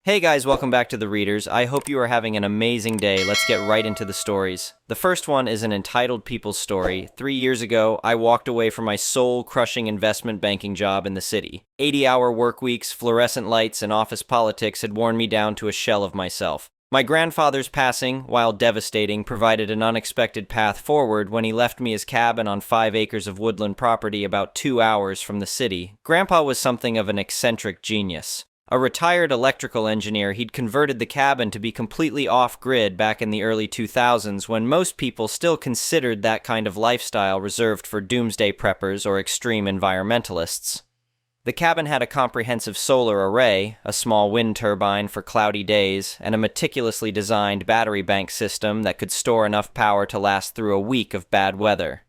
Hey guys, welcome back to The Readers. I hope you are having an amazing day. Let's get right into the stories. The first one is an entitled people's story. 3 years ago, I walked away from my soul-crushing investment banking job in the city. 80-hour work weeks, fluorescent lights, and office politics had worn me down to a shell of myself. My grandfather's passing, while devastating, provided an unexpected path forward when he left me his cabin on 5 acres of woodland property about 2 hours from the city. Grandpa was something of an eccentric genius. A retired electrical engineer, he'd converted the cabin to be completely off-grid back in the early 2000s when most people still considered that kind of lifestyle reserved for doomsday preppers or extreme environmentalists. The cabin had a comprehensive solar array, a small wind turbine for cloudy days, and a meticulously designed battery bank system that could store enough power to last through a week of bad weather.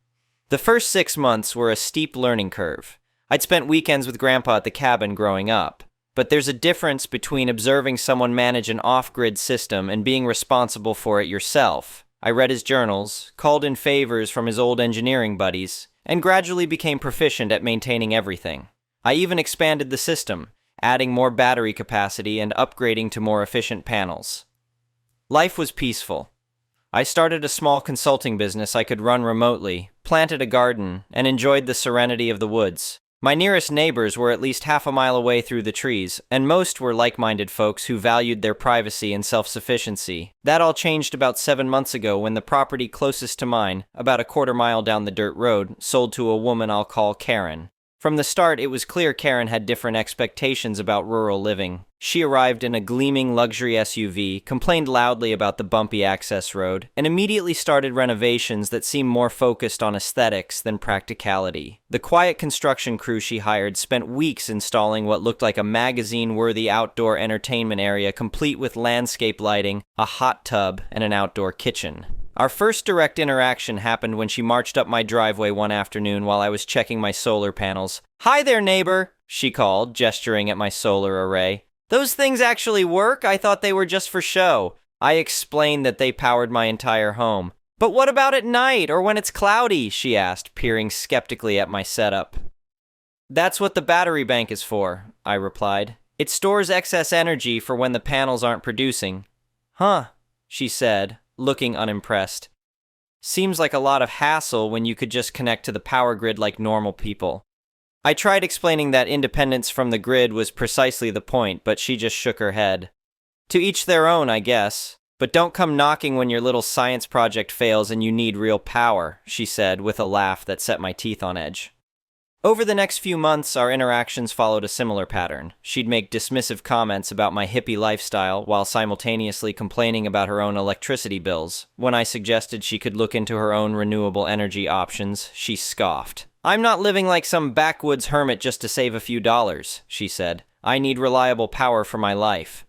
The first 6 months were a steep learning curve. I'd spent weekends with Grandpa at the cabin growing up. But there's a difference between observing someone manage an off-grid system and being responsible for it yourself. I read his journals, called in favors from his old engineering buddies, and gradually became proficient at maintaining everything. I even expanded the system, adding more battery capacity and upgrading to more efficient panels. Life was peaceful. I started a small consulting business I could run remotely, planted a garden, and enjoyed the serenity of the woods. My nearest neighbors were at least half a mile away through the trees, and most were like-minded folks who valued their privacy and self-sufficiency. That all changed about 7 months ago when the property closest to mine, about a quarter-mile down the dirt road, sold to a woman I'll call Karen. From the start, it was clear Karen had different expectations about rural living. She arrived in a gleaming luxury SUV, complained loudly about the bumpy access road, and immediately started renovations that seemed more focused on aesthetics than practicality. The quiet construction crew she hired spent weeks installing what looked like a magazine-worthy outdoor entertainment area complete with landscape lighting, a hot tub, and an outdoor kitchen. Our first direct interaction happened when she marched up my driveway one afternoon while I was checking my solar panels. "Hi there, neighbor," she called, gesturing at my solar array. "Those things actually work? I thought they were just for show." I explained that they powered my entire home. "But what about at night, or when it's cloudy?" she asked, peering skeptically at my setup. "That's what the battery bank is for," I replied. "It stores excess energy for when the panels aren't producing." "Huh," she said, looking unimpressed. "Seems like a lot of hassle when you could just connect to the power grid like normal people." I tried explaining that independence from the grid was precisely the point, but she just shook her head. "To each their own, I guess. But don't come knocking when your little science project fails and you need real power," she said with a laugh that set my teeth on edge. Over the next few months, our interactions followed a similar pattern. She'd make dismissive comments about my hippie lifestyle while simultaneously complaining about her own electricity bills. When I suggested she could look into her own renewable energy options, she scoffed. "I'm not living like some backwoods hermit just to save a few dollars," she said. "I need reliable power for my life."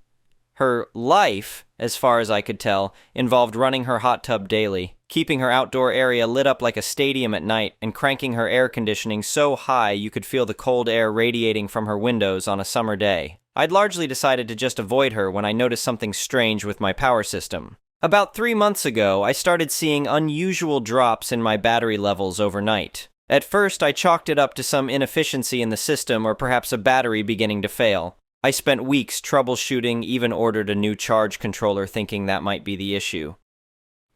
Her life, as far as I could tell, involved running her hot tub daily, keeping her outdoor area lit up like a stadium at night, and cranking her air conditioning so high you could feel the cold air radiating from her windows on a summer day. I'd largely decided to just avoid her when I noticed something strange with my power system. About 3 months ago, I started seeing unusual drops in my battery levels overnight. At first, I chalked it up to some inefficiency in the system or perhaps a battery beginning to fail. I spent weeks troubleshooting, even ordered a new charge controller thinking that might be the issue.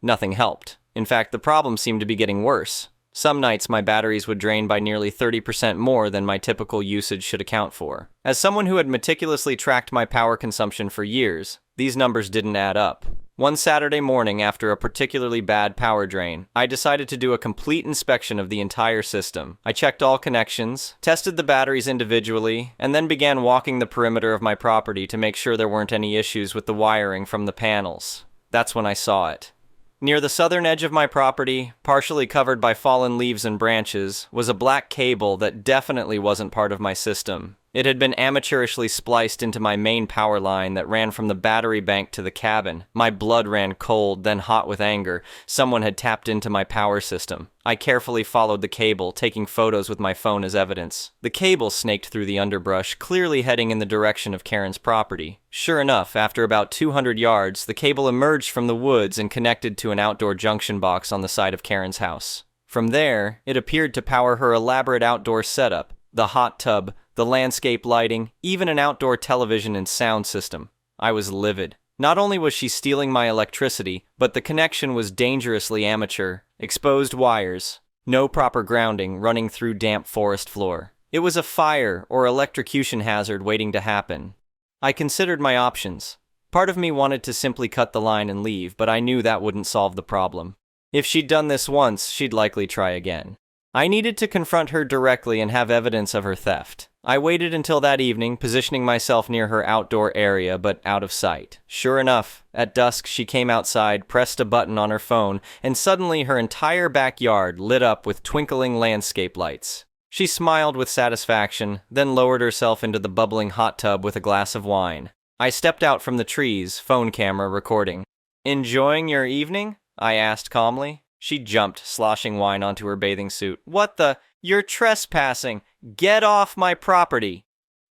Nothing helped. In fact, the problem seemed to be getting worse. Some nights my batteries would drain by nearly 30% more than my typical usage should account for. As someone who had meticulously tracked my power consumption for years, these numbers didn't add up. One Saturday morning, after a particularly bad power drain, I decided to do a complete inspection of the entire system. I checked all connections, tested the batteries individually, and then began walking the perimeter of my property to make sure there weren't any issues with the wiring from the panels. That's when I saw it. Near the southern edge of my property, partially covered by fallen leaves and branches, was a black cable that definitely wasn't part of my system. It had been amateurishly spliced into my main power line that ran from the battery bank to the cabin. My blood ran cold, then hot with anger. Someone had tapped into my power system. I carefully followed the cable, taking photos with my phone as evidence. The cable snaked through the underbrush, clearly heading in the direction of Karen's property. Sure enough, after about 200 yards, the cable emerged from the woods and connected to an outdoor junction box on the side of Karen's house. From there, it appeared to power her elaborate outdoor setup, the hot tub, the landscape lighting, even an outdoor television and sound system. I was livid. Not only was she stealing my electricity, but the connection was dangerously amateur. Exposed wires, no proper grounding, running through damp forest floor. It was a fire or electrocution hazard waiting to happen. I considered my options. Part of me wanted to simply cut the line and leave, but I knew that wouldn't solve the problem. If she'd done this once, she'd likely try again. I needed to confront her directly and have evidence of her theft. I waited until that evening, positioning myself near her outdoor area, but out of sight. Sure enough, at dusk she came outside, pressed a button on her phone, and suddenly her entire backyard lit up with twinkling landscape lights. She smiled with satisfaction, then lowered herself into the bubbling hot tub with a glass of wine. I stepped out from the trees, phone camera recording. "Enjoying your evening?" I asked calmly. She jumped, sloshing wine onto her bathing suit. "What the? You're trespassing! Get off my property!"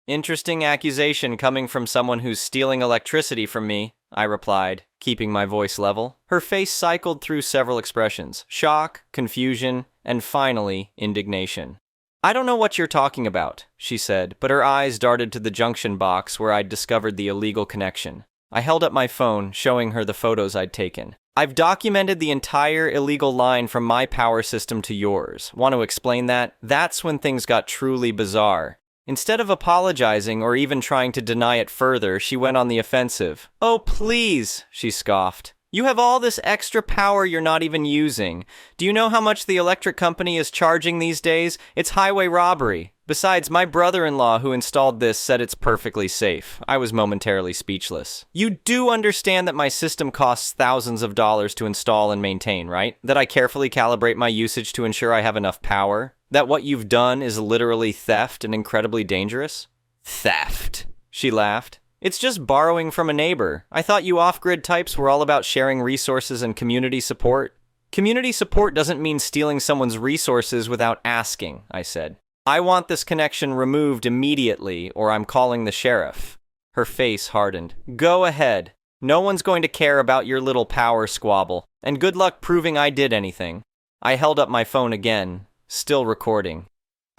"Interesting accusation coming from someone who's stealing electricity from me," I replied, keeping my voice level. Her face cycled through several expressions: shock, confusion, and finally, indignation. "I don't know what you're talking about," she said, but her eyes darted to the junction box where I'd discovered the illegal connection. I held up my phone, showing her the photos I'd taken. "I've documented the entire illegal line from my power system to yours. Want to explain that?" That's when things got truly bizarre. Instead of apologizing or even trying to deny it further, she went on the offensive. "Oh, please," she scoffed. "You have all this extra power you're not even using. Do you know how much the electric company is charging these days? It's highway robbery. Besides, my brother-in-law who installed this said it's perfectly safe." I was momentarily speechless. "You do understand that my system costs thousands of dollars to install and maintain, right? That I carefully calibrate my usage to ensure I have enough power? That what you've done is literally theft and incredibly dangerous?" "Theft," she laughed. "It's just borrowing from a neighbor. I thought you off-grid types were all about sharing resources and community support." "Community support doesn't mean stealing someone's resources without asking," I said. "I want this connection removed immediately, or I'm calling the sheriff." Her face hardened. "Go ahead. No one's going to care about your little power squabble, and good luck proving I did anything." I held up my phone again, still recording.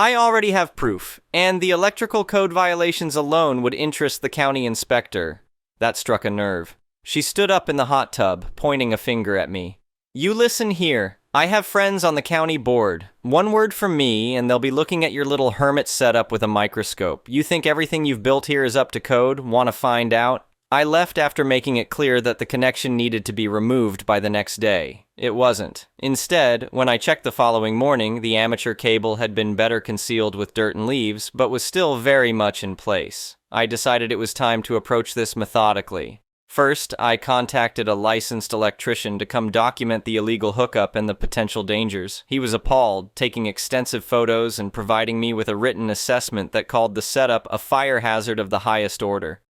"I already have proof, and the electrical code violations alone would interest the county inspector." That struck a nerve. She stood up in the hot tub, pointing a finger at me. "You listen here. I have friends on the county board. One word from me, and they'll be looking at your little hermit setup with a microscope. You think everything you've built here is up to code? Want to find out?" I left after making it clear that the connection needed to be removed by the next day. It wasn't. Instead, when I checked the following morning, the amateur cable had been better concealed with dirt and leaves, but was still very much in place. I decided it was time to approach this methodically. First, I contacted a licensed electrician to come document the illegal hookup and the potential dangers. He was appalled, taking extensive photos and providing me with a written assessment that called the setup a fire hazard of the highest order.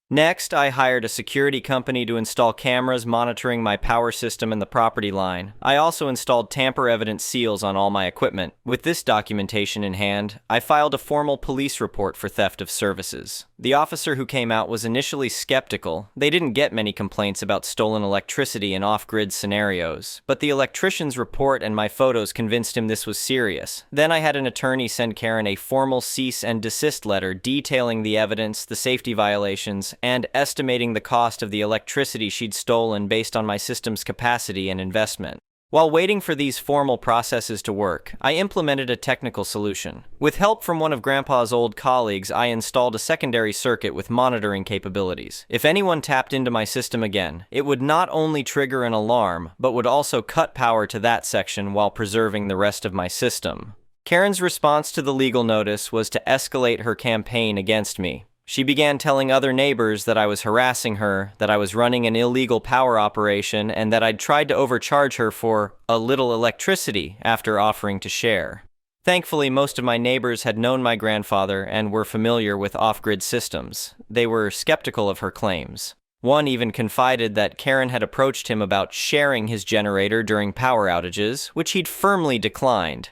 Next, I hired a security company to install cameras monitoring my power system and the property line. I also installed tamper-evident seals on all my equipment. With this documentation in hand, I filed a formal police report for theft of services. The officer who came out was initially skeptical. They didn't get many complaints about stolen electricity in off-grid scenarios, but the electrician's report and my photos convinced him this was serious. Then I had an attorney send Karen a formal cease and desist letter detailing the evidence, the safety violations, and estimating the cost of the electricity she'd stolen based on my system's capacity and investment. While waiting for these formal processes to work, I implemented a technical solution. With help from one of Grandpa's old colleagues, I installed a secondary circuit with monitoring capabilities. If anyone tapped into my system again, it would not only trigger an alarm, but would also cut power to that section while preserving the rest of my system. Karen's response to the legal notice was to escalate her campaign against me. She began telling other neighbors that I was harassing her, that I was running an illegal power operation, and that I'd tried to overcharge her for a little electricity after offering to share. Thankfully, most of my neighbors had known my grandfather and were familiar with off-grid systems. They were skeptical of her claims. One even confided that Karen had approached him about sharing his generator during power outages, which he'd firmly declined.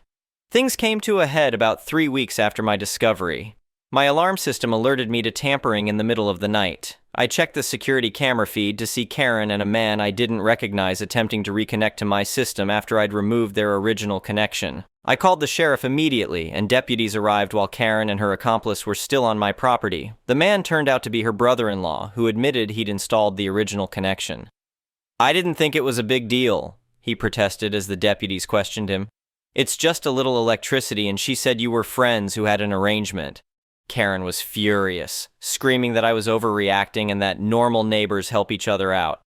Things came to a head about 3 weeks after my discovery. My alarm system alerted me to tampering in the middle of the night. I checked the security camera feed to see Karen and a man I didn't recognize attempting to reconnect to my system after I'd removed their original connection. I called the sheriff immediately, and deputies arrived while Karen and her accomplice were still on my property. The man turned out to be her brother-in-law, who admitted he'd installed the original connection. "I didn't think it was a big deal," he protested as the deputies questioned him. "It's just a little electricity, and she said you were friends who had an arrangement." Karen was furious, screaming that I was overreacting and that normal neighbors help each other out.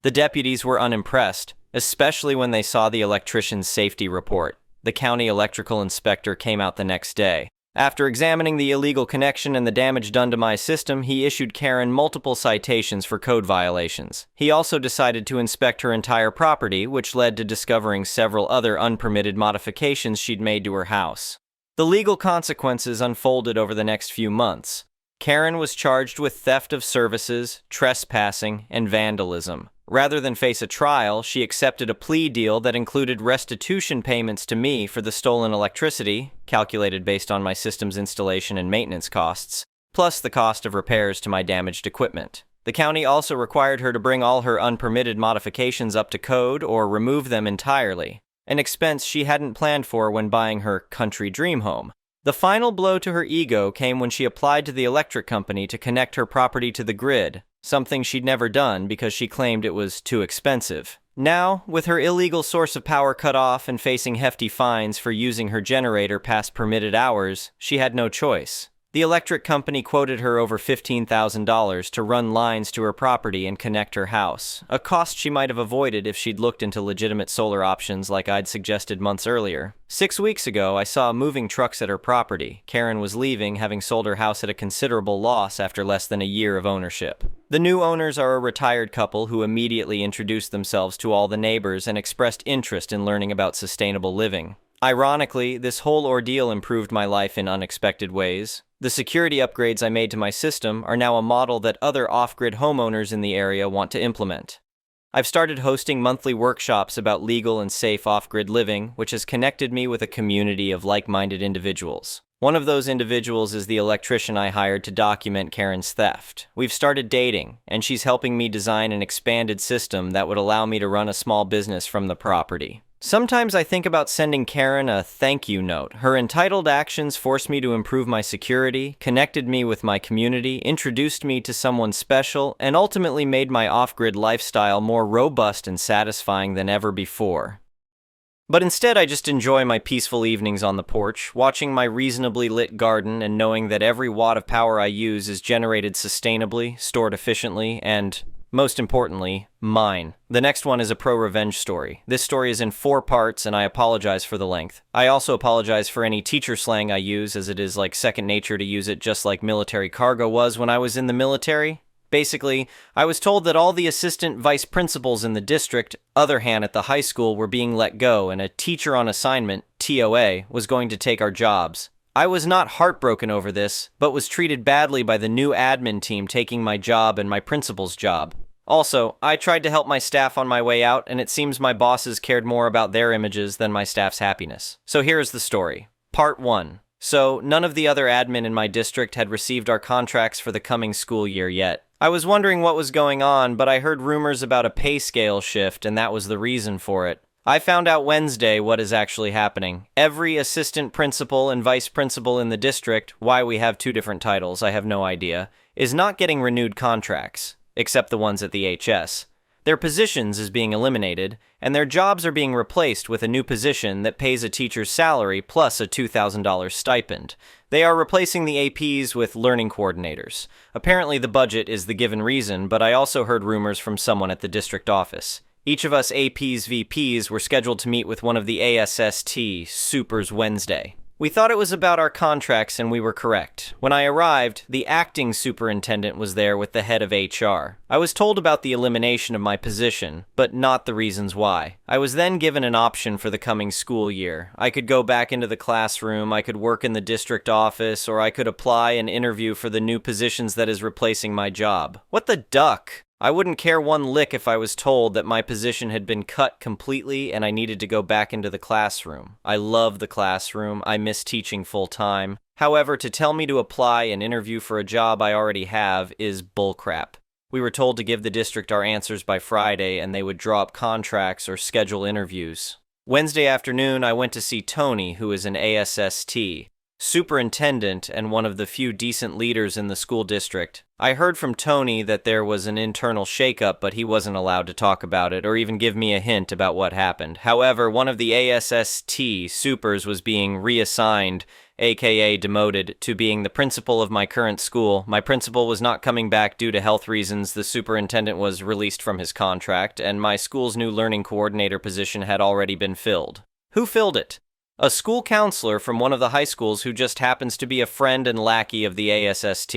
The deputies were unimpressed, especially when they saw the electrician's safety report. The county electrical inspector came out the next day. After examining the illegal connection and the damage done to my system, he issued Karen multiple citations for code violations. He also decided to inspect her entire property, which led to discovering several other unpermitted modifications she'd made to her house. The legal consequences unfolded over the next few months. Karen was charged with theft of services, trespassing, and vandalism. Rather than face a trial, she accepted a plea deal that included restitution payments to me for the stolen electricity, calculated based on my system's installation and maintenance costs, plus the cost of repairs to my damaged equipment. The county also required her to bring all her unpermitted modifications up to code or remove them entirely, an expense she hadn't planned for when buying her country dream home. The final blow to her ego came when she applied to the electric company to connect her property to the grid, something she'd never done because she claimed it was too expensive. Now, with her illegal source of power cut off and facing hefty fines for using her generator past permitted hours, she had no choice. The electric company quoted her over $15,000 to run lines to her property and connect her house, a cost she might have avoided if she'd looked into legitimate solar options like I'd suggested months earlier. 6 weeks ago, I saw moving trucks at her property. Karen was leaving, having sold her house at a considerable loss after less than a year of ownership. The new owners are a retired couple who immediately introduced themselves to all the neighbors and expressed interest in learning about sustainable living. Ironically, this whole ordeal improved my life in unexpected ways. The security upgrades I made to my system are now a model that other off-grid homeowners in the area want to implement. I've started hosting monthly workshops about legal and safe off-grid living, which has connected me with a community of like-minded individuals. One of those individuals is the electrician I hired to document Karen's theft. We've started dating, and she's helping me design an expanded system that would allow me to run a small business from the property. Sometimes I think about sending Karen a thank you note. Her entitled actions forced me to improve my security, connected me with my community, introduced me to someone special, and ultimately made my off-grid lifestyle more robust and satisfying than ever before. But instead, I just enjoy my peaceful evenings on the porch, watching my reasonably lit garden and knowing that every watt of power I use is generated sustainably, stored efficiently, and, most importantly, mine. The next one is a pro-revenge story. This story is in 4 parts, and I apologize for the length. I also apologize for any teacher slang I use, as it is like second nature to use it just like military cargo was when I was in the military. Basically, I was told that all the assistant vice principals in the district, other hand at the high school, were being let go, and a teacher on assignment, TOA, was going to take our jobs. I was not heartbroken over this, but was treated badly by the new admin team taking my job and my principal's job. Also, I tried to help my staff on my way out, and it seems my bosses cared more about their images than my staff's happiness. So here is the story. Part 1. So, none of the other admin in my district had received our contracts for the coming school year yet. I was wondering what was going on, but I heard rumors about a pay scale shift, and that was the reason for it. I found out Wednesday what is actually happening. Every assistant principal and vice principal in the district, why we have 2 different titles, I have no idea, is not getting renewed contracts, except the ones at the HS. Their positions is being eliminated, and their jobs are being replaced with a new position that pays a teacher's salary plus a $2,000 stipend. They are replacing the APs with learning coordinators. Apparently the budget is the given reason, but I also heard rumors from someone at the district office. Each of us APs VPs were scheduled to meet with one of the ASST Supers Wednesday. We thought it was about our contracts, and we were correct. When I arrived, the acting superintendent was there with the head of HR. I was told about the elimination of my position, but not the reasons why. I was then given an option for the coming school year. I could go back into the classroom, I could work in the district office, or I could apply and interview for the new positions that is replacing my job. What the duck? I wouldn't care one lick if I was told that my position had been cut completely and I needed to go back into the classroom. I love the classroom. I miss teaching full-time. However, to tell me to apply and interview for a job I already have is bullcrap. We were told to give the district our answers by Friday and they would draw up contracts or schedule interviews. Wednesday afternoon, I went to see Tony, who is an ASST, superintendent and one of the few decent leaders in the school district. I heard from Tony that there was an internal shakeup, but he wasn't allowed to talk about it or even give me a hint about what happened. However, one of the ASST supers was being reassigned, aka demoted, to being the principal of my current school. My principal was not coming back due to health reasons. The superintendent was released from his contract, and my school's new learning coordinator position had already been filled. Who filled it? A school counselor from one of the high schools who just happens to be a friend and lackey of the ASST.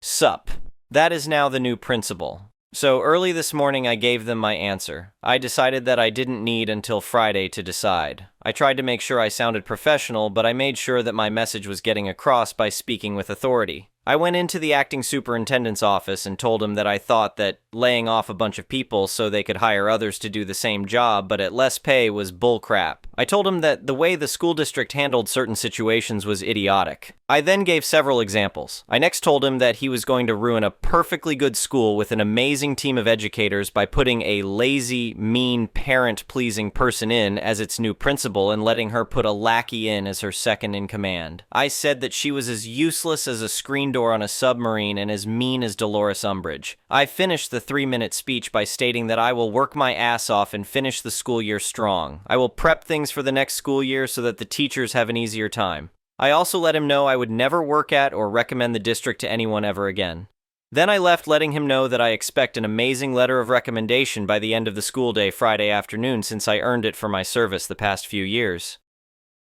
Sup. That is now the new principal. So early this morning I gave them my answer. I decided that I didn't need until Friday to decide. I tried to make sure I sounded professional, but I made sure that my message was getting across by speaking with authority. I went into the acting superintendent's office and told him that I thought that laying off a bunch of people so they could hire others to do the same job but at less pay was bullcrap. I told him that the way the school district handled certain situations was idiotic. I then gave several examples. I next told him that he was going to ruin a perfectly good school with an amazing team of educators by putting a lazy, mean, parent-pleasing person in as its new principal and letting her put a lackey in as her second in command. I said that she was as useless as a screen door on a submarine and as mean as Dolores Umbridge. I finished the 3-minute speech by stating that I will work my ass off and finish the school year strong. I will prep things for the next school year so that the teachers have an easier time. I also let him know I would never work at or recommend the district to anyone ever again. Then I left letting him know that I expect an amazing letter of recommendation by the end of the school day Friday afternoon since I earned it for my service the past few years.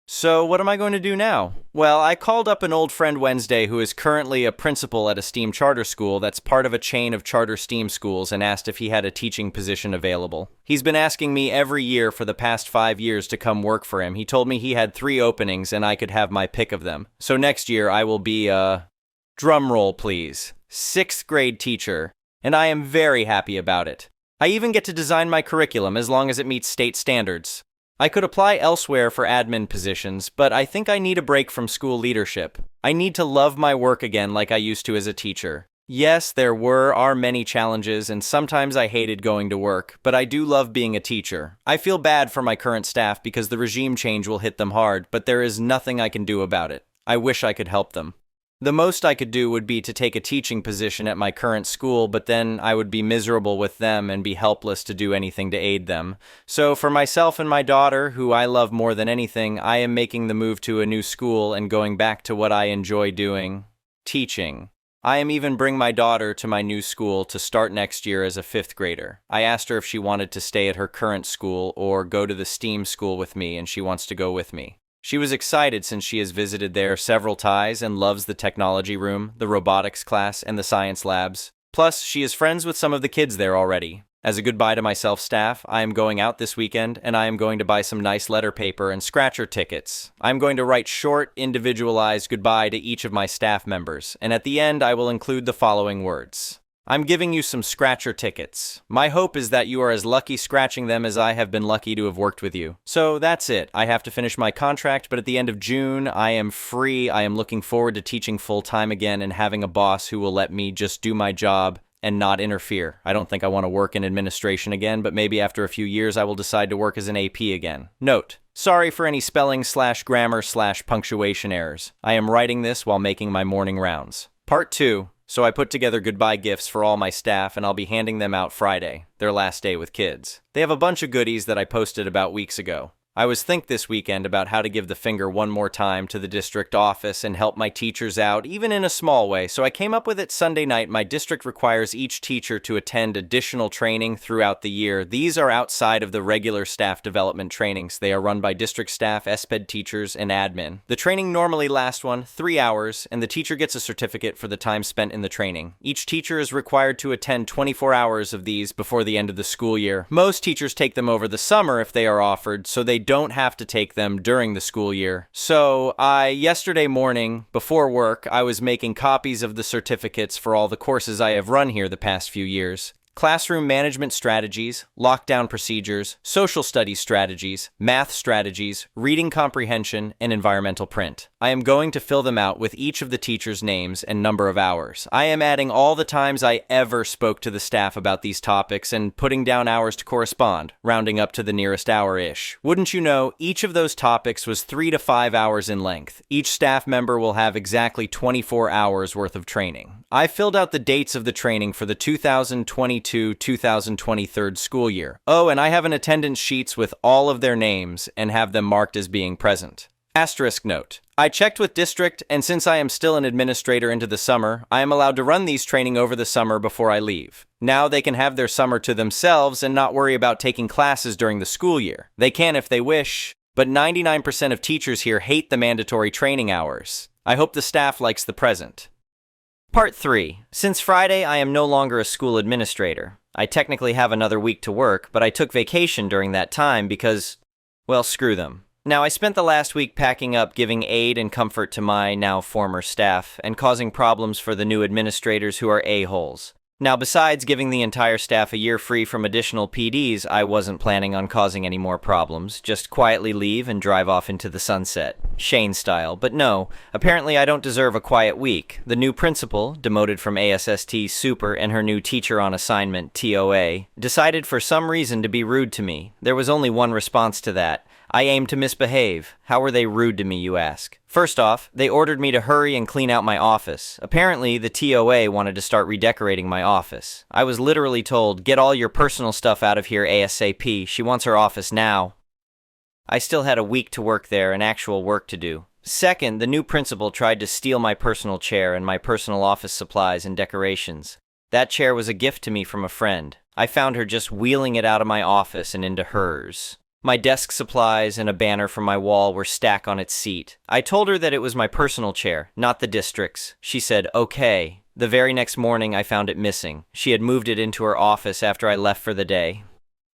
So what am I going to do now? Well, I called up an old friend Wednesday who is currently a principal at a STEAM charter school that's part of a chain of charter STEAM schools and asked if he had a teaching position available. He's been asking me every year for the past 5 years to come work for him. He told me he had 3 openings and I could have my pick of them. So next year I will be drum roll please, 6th grade teacher, and I am very happy about it. I even get to design my curriculum as long as it meets state standards. I could apply elsewhere for admin positions, but I think I need a break from school leadership. I need to love my work again like I used to as a teacher. Yes, there are many challenges, and sometimes I hated going to work, but I do love being a teacher. I feel bad for my current staff because the regime change will hit them hard, but there is nothing I can do about it. I wish I could help them. The most I could do would be to take a teaching position at my current school, but then I would be miserable with them and be helpless to do anything to aid them. So for myself and my daughter, who I love more than anything, I am making the move to a new school and going back to what I enjoy doing, teaching. I am even bringing my daughter to my new school to start next year as a 5th grader. I asked her if she wanted to stay at her current school or go to the STEAM school with me, and she wants to go with me. She was excited since she has visited there several times and loves the technology room, the robotics class, and the science labs. Plus, she is friends with some of the kids there already. As a goodbye to my self-staff, I am going out this weekend, and I am going to buy some nice letter paper and scratcher tickets. I am going to write short, individualized goodbye to each of my staff members, and at the end I will include the following words. I'm giving you some scratcher tickets. My hope is that you are as lucky scratching them as I have been lucky to have worked with you. So that's it. I have to finish my contract, but at the end of June, I am free. I am looking forward to teaching full-time again and having a boss who will let me just do my job and not interfere. I don't think I want to work in administration again, but maybe after a few years I will decide to work as an AP again. Note: sorry for any spelling/grammar/punctuation errors. I am writing this while making my morning rounds. Part 2. So I put together goodbye gifts for all my staff and I'll be handing them out Friday, their last day with kids. They have a bunch of goodies that I posted about weeks ago. I was thinking this weekend about how to give the finger one more time to the district office and help my teachers out, even in a small way, so I came up with it Sunday night. My district requires each teacher to attend additional training throughout the year. These are outside of the regular staff development trainings. They are run by district staff, SPED teachers, and admin. The training normally lasts 3 hours, and the teacher gets a certificate for the time spent in the training. Each teacher is required to attend 24 hours of these before the end of the school year. Most teachers take them over the summer if they are offered, so they don't have to take them during the school year. So yesterday morning, before work, I was making copies of the certificates for all the courses I have run here the past few years. classroom management strategies, lockdown procedures, social studies strategies, math strategies, reading comprehension, and environmental print. I am going to fill them out with each of the teachers' names and number of hours. I am adding all the times I ever spoke to the staff about these topics and putting down hours to correspond, rounding up to the nearest hour-ish. Wouldn't you know, each of those topics was 3 to 5 hours in length. Each staff member will have exactly 24 hours worth of training. I filled out the dates of the training for the 2022-2023 school year. Oh, and I have an attendance sheets with all of their names and have them marked as being present. Asterisk note. I checked with district, and since I am still an administrator into the summer, I am allowed to run these training over the summer before I leave. Now they can have their summer to themselves and not worry about taking classes during the school year. They can if they wish, but 99% of teachers here hate the mandatory training hours. I hope the staff likes the present. Part 3. Since Friday, I am no longer a school administrator. I technically have another week to work, but I took vacation during that time because, well, screw them. Now, I spent the last week packing up, giving aid and comfort to my now former staff, and causing problems for the new administrators who are a-holes. Now, besides giving the entire staff a year free from additional PDs, I wasn't planning on causing any more problems. Just quietly leave and drive off into the sunset. Shane style. But no, apparently I don't deserve a quiet week. The new principal, demoted from ASST Super, and her new teacher on assignment, TOA, decided for some reason to be rude to me. There was only one response to that. I aimed to misbehave. How were they rude to me, you ask? First off, they ordered me to hurry and clean out my office. Apparently, the TOA wanted to start redecorating my office. I was literally told, get all your personal stuff out of here ASAP. She wants her office now. I still had a week to work there and actual work to do. Second, the new principal tried to steal my personal chair and my personal office supplies and decorations. That chair was a gift to me from a friend. I found her just wheeling it out of my office and into hers. My desk supplies and a banner from my wall were stacked on its seat. I told her that it was my personal chair, not the district's. She said, okay. The very next morning, I found it missing. She had moved it into her office after I left for the day.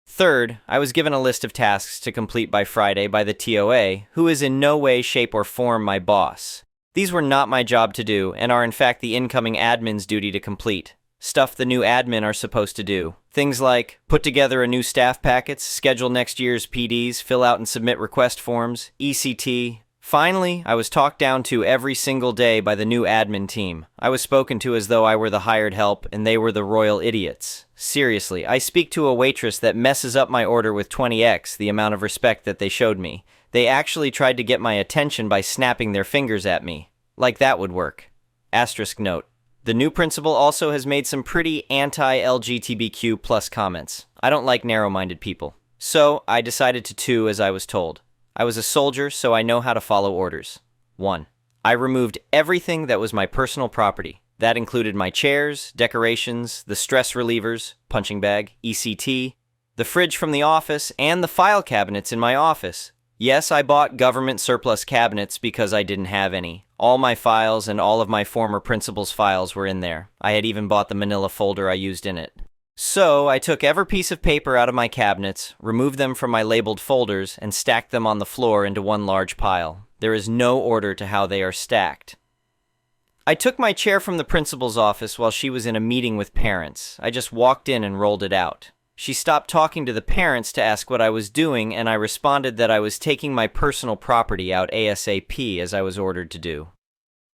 Third, I was given a list of tasks to complete by Friday by the TOA, who is in no way, shape, or form my boss. These were not my job to do, and are in fact the incoming admin's duty to complete. Stuff the new admin are supposed to do. Things like put together a new staff packets, schedule next year's PDs, fill out and submit request forms, ECT. Finally, I was talked down to every single day by the new admin team. I was spoken to as though I were the hired help and they were the royal idiots. Seriously, I speak to a waitress that messes up my order with 20x the amount of respect that they showed me. They actually tried to get my attention by snapping their fingers at me. Like that would work. Asterisk note. The new principal also has made some pretty anti-LGBTQ plus comments. I don't like narrow-minded people. So, I decided to do as I was told. I was a soldier, so I know how to follow orders. 1. I removed everything that was my personal property. That included my chairs, decorations, the stress relievers, punching bag, ECT, the fridge from the office, and the file cabinets in my office. Yes, I bought government surplus cabinets because I didn't have any. All my files and all of my former principal's files were in there. I had even bought the manila folder I used in it. So, I took every piece of paper out of my cabinets, removed them from my labeled folders, and stacked them on the floor into one large pile. There is no order to how they are stacked. I took my chair from the principal's office while she was in a meeting with parents. I just walked in and rolled it out. She stopped talking to the parents to ask what I was doing, and I responded that I was taking my personal property out ASAP as I was ordered to do.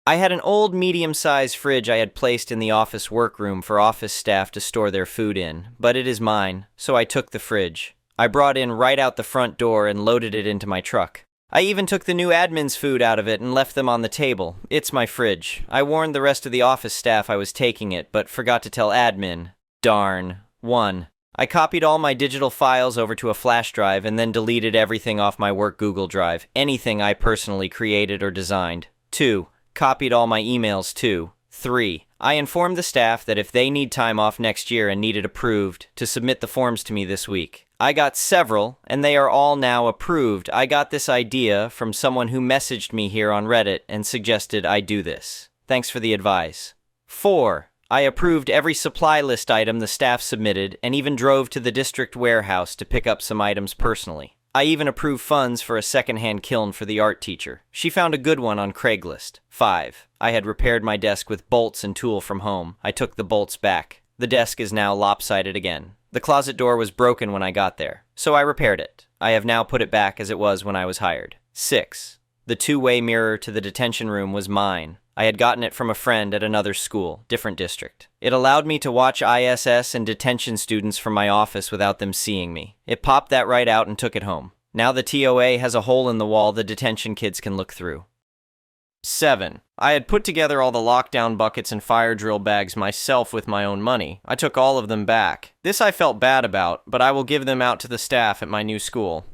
I had an old medium-sized fridge I had placed in the office workroom for office staff to store their food in, but it is mine, so I took the fridge. I brought in right out the front door and loaded it into my truck. I even took the new admin's food out of it and left them on the table. It's my fridge. I warned the rest of the office staff I was taking it, but forgot to tell admin. Darn. 1. I copied all my digital files over to a flash drive and then deleted everything off my work Google Drive, anything I personally created or designed. 2. Copied all my emails too. 3. I informed the staff that if they need time off next year and need it approved, to submit the forms to me this week. I got several, and they are all now approved. I got this idea from someone who messaged me here on Reddit and suggested I do this. Thanks for the advice. 4. I approved every supply list item the staff submitted and even drove to the district warehouse to pick up some items personally. I even approved funds for a second-hand kiln for the art teacher. She found a good one on Craigslist. 5. I had repaired my desk with bolts and tool from home. I took the bolts back. The desk is now lopsided again. The closet door was broken when I got there, so I repaired it. I have now put it back as it was when I was hired. 6. The two-way mirror to the detention room was mine. I had gotten it from a friend at another school, different district. It allowed me to watch ISS and detention students from my office without them seeing me. It popped that right out and took it home. Now the TOA has a hole in the wall the detention kids can look through. 7. I had put together all the lockdown buckets and fire drill bags myself with my own money. I took all of them back. This I felt bad about, but I will give them out to the staff at my new school.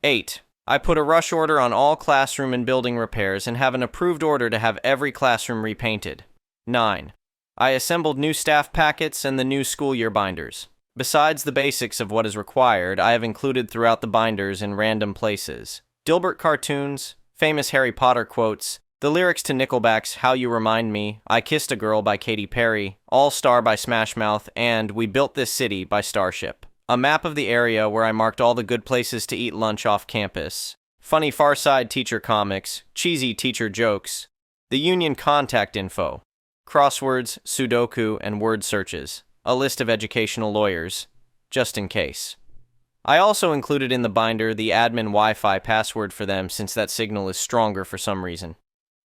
8. I put a rush order on all classroom and building repairs and have an approved order to have every classroom repainted. 9. I assembled new staff packets and the new school year binders. Besides the basics of what is required, I have included throughout the binders in random places Dilbert cartoons, famous Harry Potter quotes, the lyrics to Nickelback's How You Remind Me, I Kissed a Girl by Katy Perry, All Star by Smash Mouth, and We Built This City by Starship. A map of the area where I marked all the good places to eat lunch off campus. Funny Far Side teacher comics, cheesy teacher jokes, the union contact info, crosswords, Sudoku, and word searches. A list of educational lawyers, just in case. I also included in the binder the admin Wi-Fi password for them since that signal is stronger for some reason.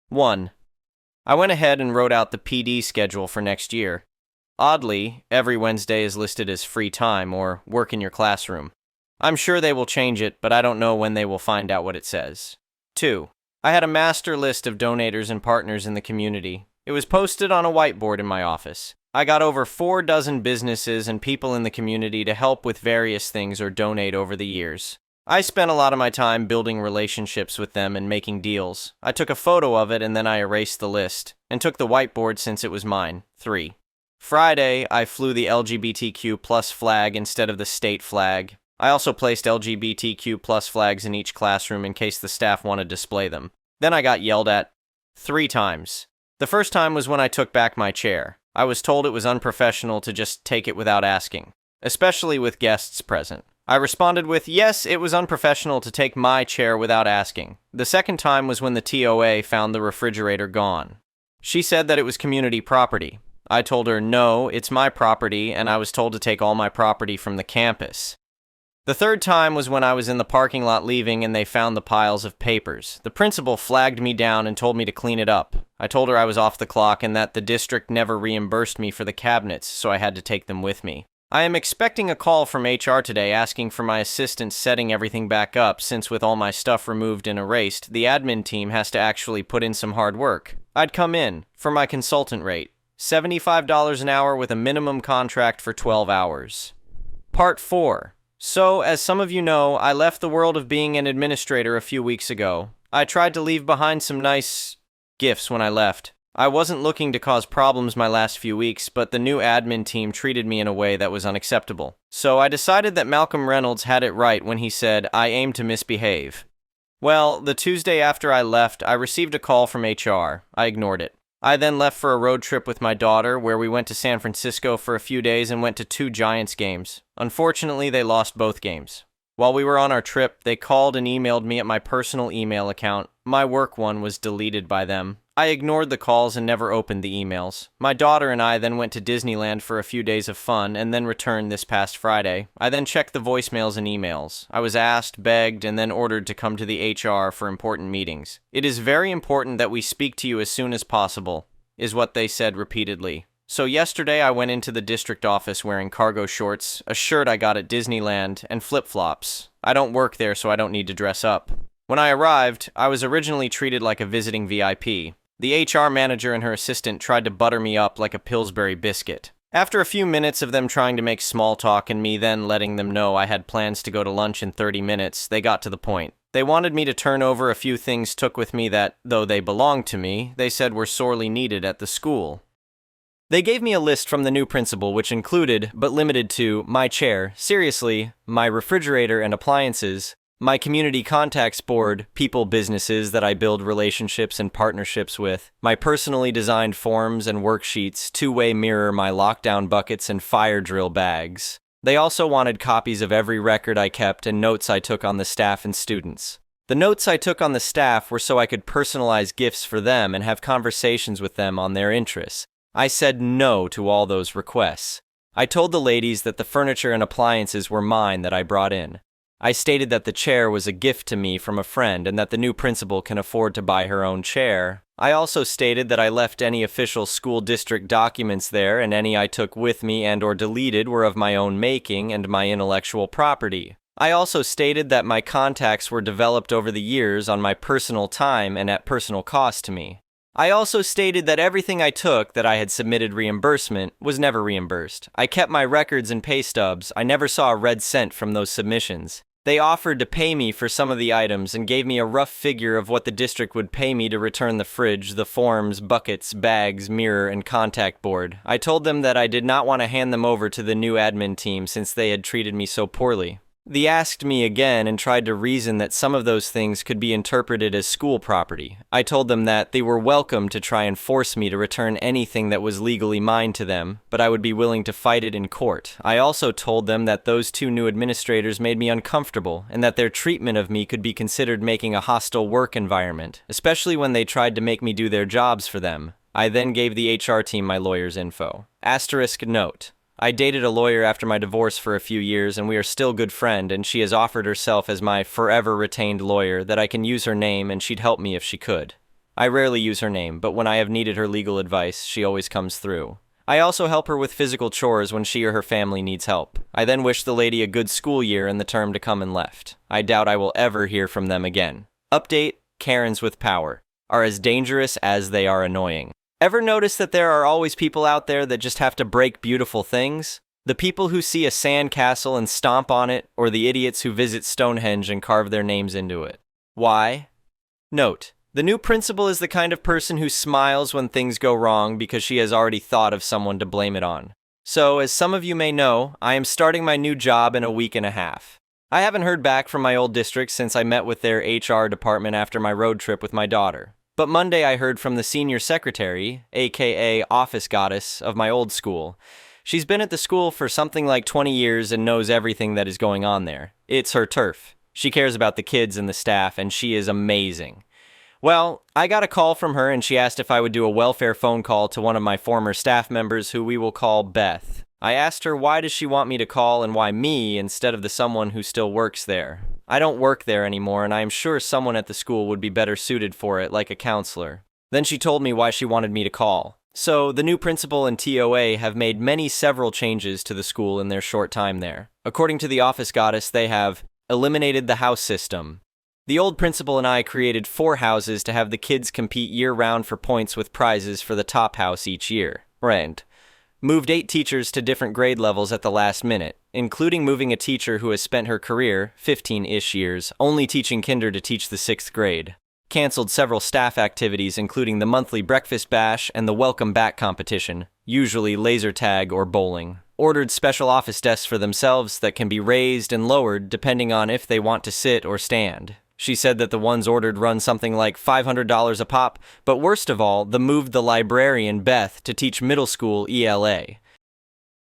1. I went ahead and wrote out the PD schedule for next year. Oddly, every Wednesday is listed as free time or work in your classroom. I'm sure they will change it, but I don't know when they will find out what it says. 2. I had a master list of donators and partners in the community. It was posted on a whiteboard in my office. I got over 4 dozen businesses and people in the community to help with various things or donate over the years. I spent a lot of my time building relationships with them and making deals. I took a photo of it and then I erased the list, and took the whiteboard since it was mine. 3. Friday, I flew the LGBTQ plus flag instead of the state flag. I also placed LGBTQ plus flags in each classroom in case the staff wanted to display them. Then I got yelled at 3 times. The first time was when I took back my chair. I was told it was unprofessional to just take it without asking, especially with guests present. I responded with, yes, it was unprofessional to take my chair without asking. The second time was when the TOA found the refrigerator gone. She said that it was community property. I told her, no, it's my property, and I was told to take all my property from the campus. The third time was when I was in the parking lot leaving and they found the piles of papers. The principal flagged me down and told me to clean it up. I told her I was off the clock and that the district never reimbursed me for the cabinets, so I had to take them with me. I am expecting a call from HR today asking for my assistance setting everything back up since with all my stuff removed and erased, the admin team has to actually put in some hard work. I'd come in, for my consultant rate, $75 an hour with a minimum contract for 12 hours. Part 4. So, as some of you know, I left the world of being an administrator a few weeks ago. I tried to leave behind some nice gifts when I left. I wasn't looking to cause problems my last few weeks, but the new admin team treated me in a way that was unacceptable. So I decided that Malcolm Reynolds had it right when he said, I aim to misbehave. Well, the Tuesday after I left, I received a call from HR. I ignored it. I then left for a road trip with my daughter, where we went to San Francisco for a few days and went to 2 Giants games. Unfortunately, they lost both games. While we were on our trip, they called and emailed me at my personal email account. My work one was deleted by them. I ignored the calls and never opened the emails. My daughter and I then went to Disneyland for a few days of fun and then returned this past Friday. I then checked the voicemails and emails. I was asked, begged, and then ordered to come to the HR for important meetings. It is very important that we speak to you as soon as possible, is what they said repeatedly. So yesterday I went into the district office wearing cargo shorts, a shirt I got at Disneyland, and flip-flops. I don't work there, so I don't need to dress up. When I arrived, I was originally treated like a visiting VIP. The HR manager and her assistant tried to butter me up like a Pillsbury biscuit. After a few minutes of them trying to make small talk and me then letting them know I had plans to go to lunch in 30 minutes, they got to the point. They wanted me to turn over a few things took with me that, though they belonged to me, they said were sorely needed at the school. They gave me a list from the new principal which included, but limited to, my chair, seriously, my refrigerator and appliances, my community contacts board, people businesses that I build relationships and partnerships with, my personally designed forms and worksheets, two-way mirror, my lockdown buckets and fire drill bags. They also wanted copies of every record I kept and notes I took on the staff and students. The notes I took on the staff were so I could personalize gifts for them and have conversations with them on their interests. I said no to all those requests. I told the ladies that the furniture and appliances were mine that I brought in. I stated that the chair was a gift to me from a friend and that the new principal can afford to buy her own chair. I also stated that I left any official school district documents there and any I took with me and/or deleted were of my own making and my intellectual property. I also stated that my contacts were developed over the years on my personal time and at personal cost to me. I also stated that everything I took that I had submitted reimbursement was never reimbursed. I kept my records and pay stubs. I never saw a red cent from those submissions. They offered to pay me for some of the items and gave me a rough figure of what the district would pay me to return the fridge, the forms, buckets, bags, mirror, and contact board. I told them that I did not want to hand them over to the new admin team since they had treated me so poorly. They asked me again and tried to reason that some of those things could be interpreted as school property. I told them that they were welcome to try and force me to return anything that was legally mine to them, but I would be willing to fight it in court. I also told them that those two new administrators made me uncomfortable and that their treatment of me could be considered making a hostile work environment, especially when they tried to make me do their jobs for them. I then gave the HR team my lawyer's info. Asterisk note. I dated a lawyer after my divorce for a few years and we are still good friends, and she has offered herself as my forever retained lawyer that I can use her name and she'd help me if she could. I rarely use her name, but when I have needed her legal advice, she always comes through. I also help her with physical chores when she or her family needs help. I then wish the lady a good school year and the term to come and left. I doubt I will ever hear from them again. Update: Karens with power are as dangerous as they are annoying. Ever notice that there are always people out there that just have to break beautiful things? The people who see a sand castle and stomp on it, or the idiots who visit Stonehenge and carve their names into it. Why? Note: the new principal is the kind of person who smiles when things go wrong because she has already thought of someone to blame it on. So, as some of you may know, I am starting my new job in a week and a half. I haven't heard back from my old district since I met with their HR department after my road trip with my daughter. But Monday I heard from the senior secretary, aka office goddess, of my old school. She's been at the school for something like 20 years and knows everything that is going on there. It's her turf. She cares about the kids and the staff, and she is amazing. Well, I got a call from her and she asked if I would do a welfare phone call to one of my former staff members who we will call Beth. I asked her why does she want me to call and why me instead of the someone who still works there. I don't work there anymore, and I am sure someone at the school would be better suited for it, like a counselor. Then she told me why she wanted me to call. So, the new principal and TOA have made several changes to the school in their short time there. According to the office goddess, they have eliminated the house system. The old principal and I created 4 houses to have the kids compete year-round for points with prizes for the top house each year. Right. Moved 8 teachers to different grade levels at the last minute, including moving a teacher who has spent her career, 15-ish years, only teaching kinder to teach the 6th grade. Canceled several staff activities including the monthly breakfast bash and the welcome back competition, usually laser tag or bowling. Ordered special office desks for themselves that can be raised and lowered depending on if they want to sit or stand. She said that the ones ordered run something like $500 a pop, but worst of all, moved the librarian, Beth, to teach middle school ELA.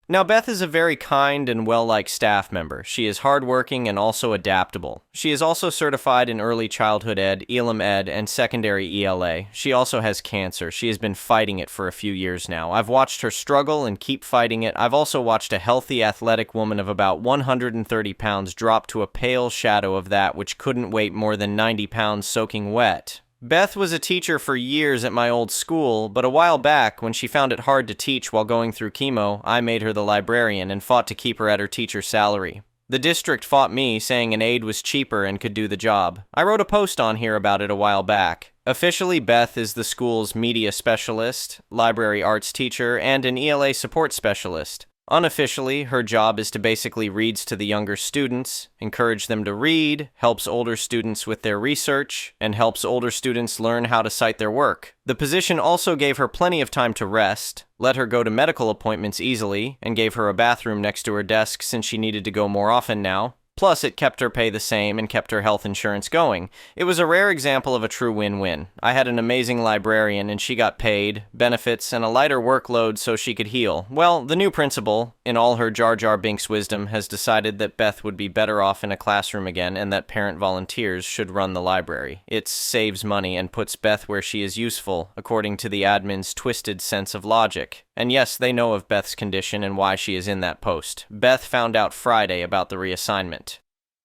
Now, Beth is a very kind and well-liked staff member. She is hardworking and also adaptable. She is also certified in early childhood ed, Elam ed, and secondary ELA. She also has cancer. She has been fighting it for a few years now. I've watched her struggle and keep fighting it. I've also watched a healthy, athletic woman of about 130 pounds drop to a pale shadow of that which couldn't weight more than 90 pounds soaking wet. Beth was a teacher for years at my old school, but a while back, when she found it hard to teach while going through chemo, I made her the librarian and fought to keep her at her teacher's salary. The district fought me, saying an aide was cheaper and could do the job. I wrote a post on here about it a while back. Officially, Beth is the school's media specialist, library arts teacher, and an ELA support specialist. Unofficially, her job is to basically reads to the younger students, encourage them to read, helps older students with their research, and helps older students learn how to cite their work. The position also gave her plenty of time to rest, let her go to medical appointments easily, and gave her a bathroom next to her desk since she needed to go more often now. Plus, it kept her pay the same and kept her health insurance going. It was a rare example of a true win-win. I had an amazing librarian and she got paid, benefits, and a lighter workload so she could heal. Well, the new principal, in all her Jar Jar Binks wisdom, has decided that Beth would be better off in a classroom again and that parent volunteers should run the library. It saves money and puts Beth where she is useful, according to the admin's twisted sense of logic. And yes, they know of Beth's condition and why she is in that post. Beth found out Friday about the reassignment.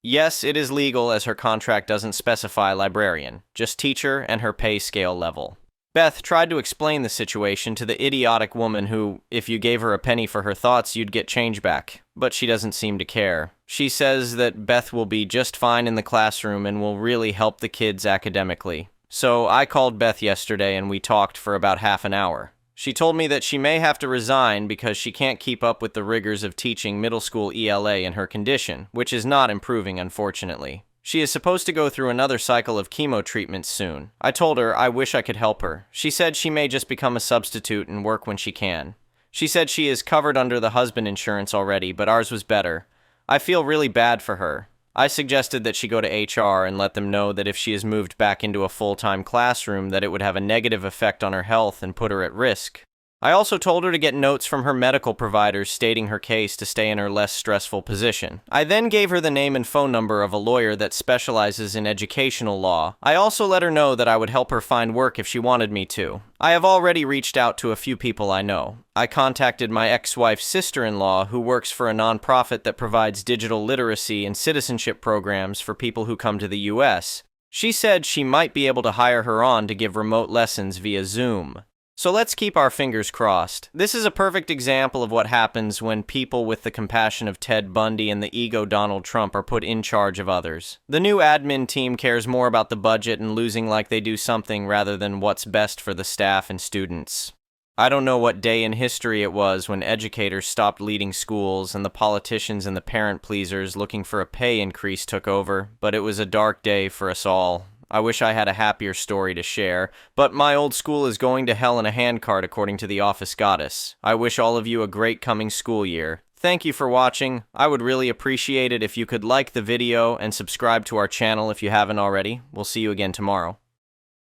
Yes, it is legal as her contract doesn't specify librarian, just teacher and her pay scale level. Beth tried to explain the situation to the idiotic woman who, if you gave her a penny for her thoughts, you'd get change back. But she doesn't seem to care. She says that Beth will be just fine in the classroom and will really help the kids academically. So I called Beth yesterday and we talked for about half an hour. She told me that she may have to resign because she can't keep up with the rigors of teaching middle school ELA in her condition, which is not improving, unfortunately. She is supposed to go through another cycle of chemo treatments soon. I told her I wish I could help her. She said she may just become a substitute and work when she can. She said she is covered under the husband insurance already, but ours was better. I feel really bad for her. I suggested that she go to HR and let them know that if she is moved back into a full-time classroom, that it would have a negative effect on her health and put her at risk. I also told her to get notes from her medical providers stating her case to stay in her less stressful position. I then gave her the name and phone number of a lawyer that specializes in educational law. I also let her know that I would help her find work if she wanted me to. I have already reached out to a few people I know. I contacted my ex-wife's sister-in-law who works for a nonprofit that provides digital literacy and citizenship programs for people who come to the US. She said she might be able to hire her on to give remote lessons via Zoom. So let's keep our fingers crossed. This is a perfect example of what happens when people with the compassion of Ted Bundy and the ego Donald Trump are put in charge of others. The new admin team cares more about the budget and losing like they do something rather than what's best for the staff and students. I don't know what day in history it was when educators stopped leading schools and the politicians and the parent pleasers looking for a pay increase took over, but it was a dark day for us all. I wish I had a happier story to share, but my old school is going to hell in a handcart according to the office goddess. I wish all of you a great coming school year. Thank you for watching. I would really appreciate it if you could like the video and subscribe to our channel if you haven't already. We'll see you again tomorrow.